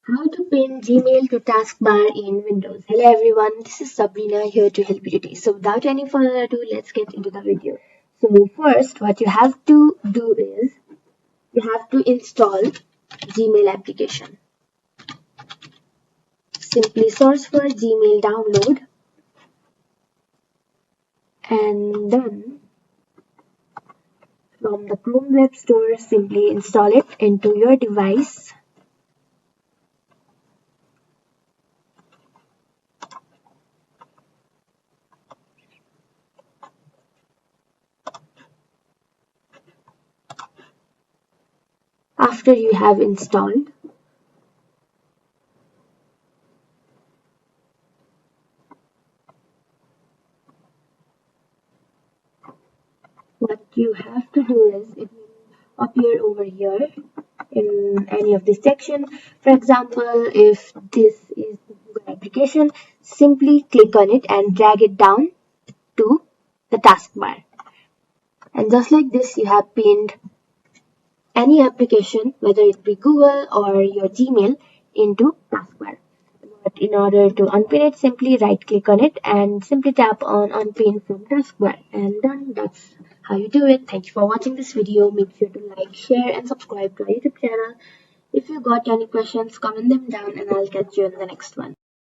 How to pin Gmail to taskbar in Windows. Hello everyone, this is Sabrina here to help you today. So without any further ado, let's get into the video. So first, what you have to do is you have to install Gmail application. Simply search for Gmail download and then from the Chrome Web Store, simply install it into your device. After you have installed, what you have to do is it will appear over here in any of this section. For example, if this is the Google application, simply click on it and drag it down to the taskbar. And just like this, you have pinned any application, whether it be Google or your Gmail, into taskbar. But in order to unpin it, simply right click on it and simply tap on unpin from taskbar. And done. That's how you do it. Thank you for watching this video. Make sure to like, share and subscribe to our YouTube channel. If you got any questions, comment them down and I'll catch you in the next one.